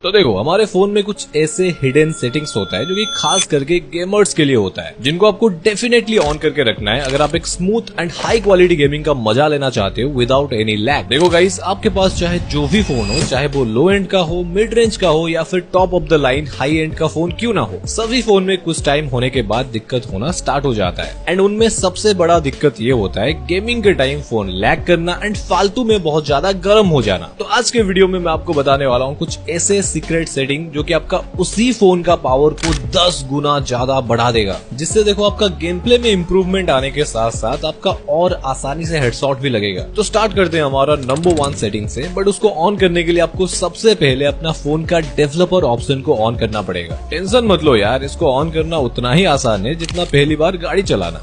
तो देखो हमारे फोन में कुछ ऐसे हिडन सेटिंग्स होता है जो कि खास करके गेमर्स के लिए होता है, जिनको आपको डेफिनेटली ऑन करके रखना है अगर आप एक smooth and high quality gaming का मजा लेना चाहते हो विदाउट एनी लैग। देखो गाइस, आपके पास चाहे जो भी फोन हो, चाहे वो लो एंड का हो, मिड रेंज का हो या फिर top of the line high and का फोन क्यों ना हो, सभी फोन में कुछ टाइम होने के बाद दिक्कत होना स्टार्ट हो जाता है। एंड उनमें सबसे बड़ा दिक्कत ये होता है गेमिंग के टाइम फोन लैग करना एंड फालतू में बहुत ज्यादा गर्म हो जाना। तो आज के वीडियो में मैं आपको बताने वाला हूँ कुछ ऐसे सीक्रेट सेटिंग जो कि आपका उसी फोन का पावर को 10 गुना ज्यादा बढ़ा देगा, जिससे देखो आपका गेम प्ले में इंप्रूवमेंट आने के साथ साथ आपका और आसानी से हेडशॉट भी लगेगा। तो स्टार्ट करते हैं हमारा नंबर 1 सेटिंग से, बट उसको ऑन करने के लिए आपको सबसे पहले अपना फोन का डेवलपर ऑप्शन को ऑन करना पड़ेगा। टेंशन मत लो यार, इसको ऑन करना उतना ही आसान है जितना पहली बार गाड़ी चलाना।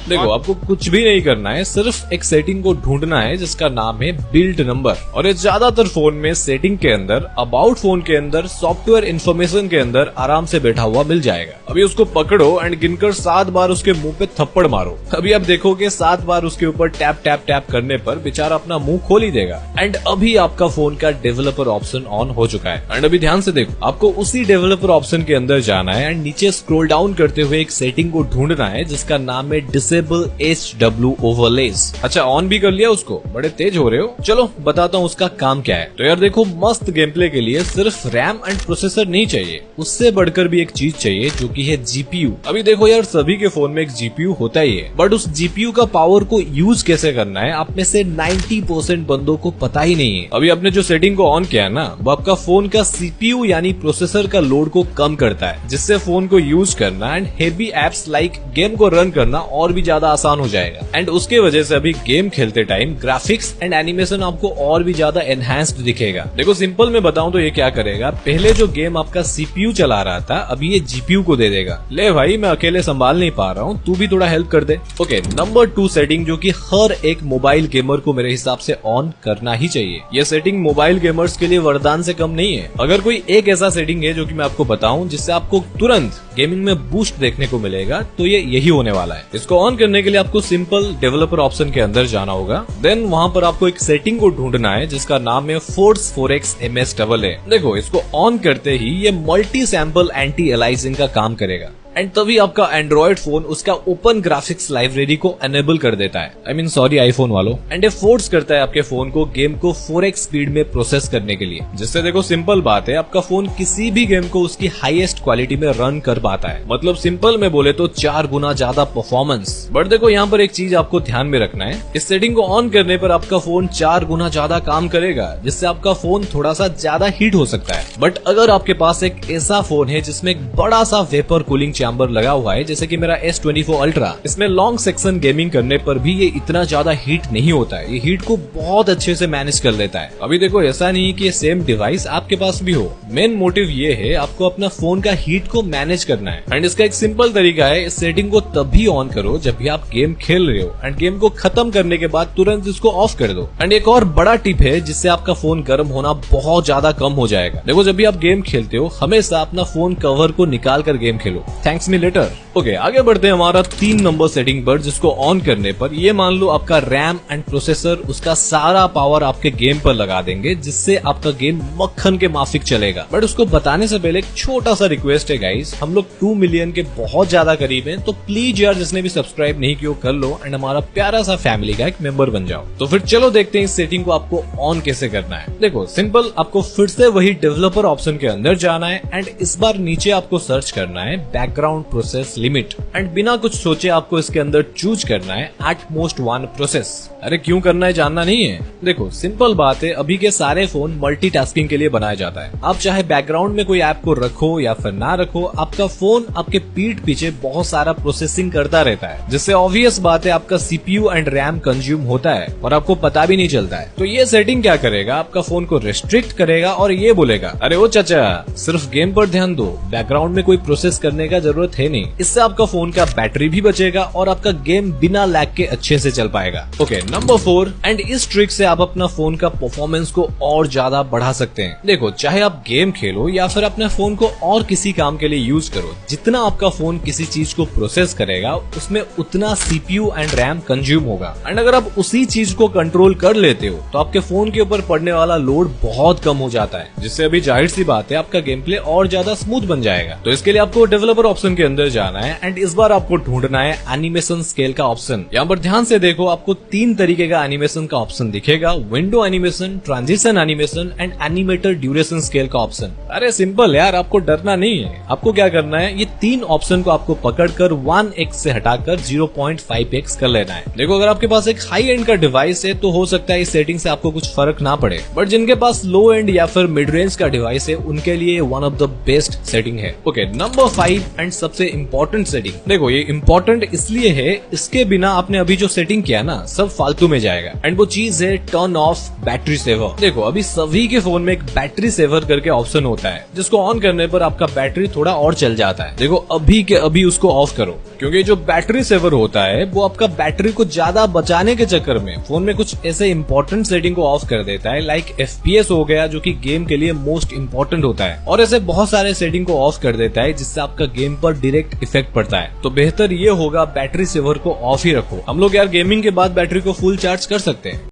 देखो आपको कुछ भी नहीं करना है, सिर्फ एक सेटिंग को ढूंढना है जिसका नाम है बिल्ड नंबर, और ये ज्यादातर फोन में सेटिंग के अंदर, अबाउट फोन के अंदर, सॉफ्टवेयर इन्फॉर्मेशन के अंदर आराम से बैठा हुआ मिल जाएगा। अभी उसको पकड़ो एंड गिनकर 7 बार उसके मुंह पे थप्पड़ मारो। अभी आप देखोगे 7 बार उसके ऊपर टैप टैप टैप करने पर बेचारा अपना मुंह खोल ही देगा। एंड अभी आपका फोन का डेवलपर ऑप्शन ऑन हो चुका है। एंड अभी ध्यान से देखो, आपको उसी डेवलपर ऑप्शन के अंदर जाना है एंड नीचे स्क्रॉल डाउन करते हुए एक सेटिंग को ढूंढना है जिसका नाम है HW ओवरलेज। अच्छा, ऑन भी कर लिया उसको, बड़े तेज हो रहे हो। चलो बताता हूँ उसका काम क्या है। तो यार देखो, मस्त गेम प्ले के लिए सिर्फ रैम एंड प्रोसेसर नहीं चाहिए, उससे बढ़कर भी एक चीज चाहिए जो कि है जीपीयू। अभी देखो यार, सभी के फोन में एक जीपीयू होता ही है, बट उस जीपीयू का पावर को यूज कैसे करना है आप में से 90% बंदों को पता ही नहीं है। अभी आपने जो सेटिंग को ऑन किया है ना, वो आपका फोन का सीपीयू यानी प्रोसेसर का लोड को कम करता है, जिससे फोन को यूज करना and heavy apps like game को रन करना और भी ज्यादा आसान हो जाएगा। एंड उसके वजह से अभी गेम खेलते टाइम ग्राफिक्स एंड एनिमेशन आपको और भी ज्यादा एनहांस्ड दिखेगा। देखो सिंपल में बताऊं तो ये क्या करेगा, पहले जो गेम आपका सीपीयू चला रहा था अभी ये जीपीयू को दे देगा। ले भाई, मैं अकेले संभाल नहीं पा रहा हूँ, तू भी थोड़ा हेल्प कर दे। ओके, नंबर 2 सेटिंग जो कि हर एक मोबाइल गेमर को मेरे हिसाब से ऑन करना ही चाहिए। ये सेटिंग मोबाइल गेमर्स के लिए वरदान से कम नहीं है। अगर कोई एक ऐसा सेटिंग है जो कि मैं आपको बताऊं जिससे आपको तुरंत गेमिंग में बूस्ट देखने को मिलेगा, तो ये यही होने वाला है। इसको ऑन करने के लिए आपको सिंपल डेवलपर ऑप्शन के अंदर जाना होगा। देन वहां पर आपको एक सेटिंग को ढूंढना है जिसका नाम है फोर्स 4x MSAA। देखो इसको ऑन करते ही ये मल्टी सैंपल एंटी एलाइजिंग का काम करेगा एंड तभी आपका एंड्रॉइड फोन उसका ओपन ग्राफिक्स लाइब्रेरी को एनेबल कर देता है। आई मीन सॉरी आईफोन वालों। एंड ये फोर्स करता है आपके फोन को गेम को 4x स्पीड में प्रोसेस करने के लिए, जिससे देखो सिंपल बात है, आपका फोन किसी भी गेम को उसकी हाईएस्ट क्वालिटी में रन कर पाता है। मतलब सिंपल में बोले तो 4 गुना ज्यादा परफॉर्मेंस। बट देखो यहाँ पर एक चीज आपको ध्यान में रखना है, इस सेटिंग को ऑन करने पर आपका फोन 4 गुना ज्यादा काम करेगा, जिससे आपका फोन थोड़ा सा ज्यादा हीट हो सकता है। बट अगर आपके पास एक ऐसा फोन है जिसमें एक बड़ा सा वेपर कूलिंग चैम्बर लगा हुआ है, जैसे कि मेरा S24 Ultra, इसमें लॉन्ग सेक्शन गेमिंग करने पर भी ये इतना ज्यादा हीट नहीं होता है। ये हीट को बहुत अच्छे से मैनेज कर लेता है। अभी देखो ऐसा नहीं कि ये सेम डिवाइस आपके पास भी हो, मेन मोटिव ये है आपको अपना फोन का हीट को मैनेज करना है। एंड इसका एक सिंपल तरीका है, इस सेटिंग को तभी ऑन करो जब भी आप गेम खेल रहे हो एंड गेम को खत्म करने के बाद तुरंत इसको ऑफ कर दो। एंड एक और बड़ा टिप है जिससे आपका फोन गर्म होना बहुत ज्यादा कम हो जाएगा। देखो जब भी आप गेम खेलते हो हमेशा अपना फोन कवर को निकाल कर गेम खेलो। Thanks me later. ओके, आगे बढ़ते हैं हमारा 3 नंबर सेटिंग पर, जिसको ऑन करने पर ये मान लो आपका रैम एंड प्रोसेसर उसका सारा पावर आपके गेम पर लगा देंगे, जिससे आपका गेम मक्खन के माफिक चलेगा। बट उसको बताने से पहले एक छोटा सा रिक्वेस्ट है गाइस, हम लोग 2 मिलियन के बहुत ज्यादा करीब हैं, तो प्लीज यार जिसने भी सब्सक्राइब नहीं किया कर लो एंड हमारा प्यारा सा फैमिली का एक मेंबर बन जाओ। तो फिर चलो देखते हैं इस सेटिंग को आपको ऑन कैसे करना है। देखो सिंपल, आपको फिर से वही डेवलपर ऑप्शन के अंदर जाना है एंड इस बार नीचे आपको सर्च करना है बैकग्राउंड प्रोसेस लिमिट एंड बिना कुछ सोचे आपको इसके अंदर चूज करना है एटमोस्ट 1 प्रोसेस। अरे क्यों करना है जानना नहीं है? देखो सिंपल बात है, अभी के सारे फोन मल्टीटास्किंग के लिए बनाया जाता है। आप चाहे बैकग्राउंड में कोई ऐप को रखो या फिर ना रखो, आपका फोन आपके पीठ पीछे बहुत सारा प्रोसेसिंग करता रहता है, जिससे ऑब्वियस बात है आपका सीपीयू एंड रैम कंज्यूम होता है और आपको पता भी नहीं चलता है। तो ये सेटिंग क्या करेगा, आपका फोन को रिस्ट्रिक्ट करेगा और ये बोलेगा, अरे ओ चाचा सिर्फ गेम पर ध्यान दो, बैकग्राउंड में कोई प्रोसेस करने का जरूरत है नहीं। इससे आपका फोन का बैटरी भी बचेगा और आपका गेम बिना लैग के अच्छे से चल पाएगा। ओके, नंबर 4, एंड इस ट्रिक से आप अपना फोन का परफॉर्मेंस को और ज्यादा बढ़ा सकते हैं। देखो, चाहे आप गेम खेलो या फिर अपने फोन को और किसी काम के लिए यूज करो, जितना आपका फोन किसी चीज को प्रोसेस करेगा उसमें उतना सीपीयू एंड रैम कंज्यूम होगा। एंड अगर आप उसी चीज को कंट्रोल कर लेते हो तो आपके फोन के ऊपर पड़ने वाला लोड बहुत कम हो जाता है, जिससे अभी जाहिर सी बात है आपका गेम प्ले और ज्यादा स्मूथ बन जाएगा। तो इसके लिए आपको डेवलपर ऑप्शन के अंदर जाना है एंड इस बार आपको ढूंढना है एनिमेशन स्केल का ऑप्शन। यहाँ पर ध्यान से देखो, आपको 3 तरीके का एनिमेशन का ऑप्शन दिखेगा, window animation, transition animation and animator duration scale का ऑप्शन। अरे सिंपल यार, आपको डरना नहीं है। आपको क्या करना है, ये 3 ऑप्शन को आपको पकड़कर 1x से हटाकर 0.5x कर लेना है। देखो, अगर आपके पास एक हाई एंड का डिवाइस है तो हो सकता है इस सेटिंग से आपको कुछ फर्क ना पड़े, बट जिनके पास लो एंड या फिर मिड रेंज का डिवाइस है उनके लिए one of the best setting है। ओके, नंबर 5 एंड सबसे इम्पोर्टेंट सेटिंग। देखो, ये इम्पोर्टेंट इसलिए है, इसके बिना आपने अभी जो सेटिंग किया ना सब फालतू में जाएगा। एंड वो चीज है टर्न ऑफ बैटरी सेवर। देखो, अभी सभी के फोन में एक बैटरी सेवर करके ऑप्शन होता है, जिसको ऑन करने पर आपका बैटरी थोड़ा और चल जाता है। देखो, अभी के अभी उसको ऑफ करो, क्योंकि जो बैटरी सेवर होता है वो आपका बैटरी को ज्यादा बचाने के चक्कर में फोन में कुछ ऐसे इंपॉर्टेंट सेटिंग को ऑफ कर देता है, लाइक FPS हो गया, जो कि गेम के लिए मोस्ट इंपॉर्टेंट होता है, और ऐसे बहुत सारे सेटिंग को ऑफ कर देता है जिससे आपका गेम पर डायरेक्ट इफेक्ट पड़ता है। तो बेहतर ये होगा बैटरी सेवर को ऑफ ही रखो। हम लोग यार गेमिंग के बाद बैटरी को फुल चार्ज कर सकते हैं।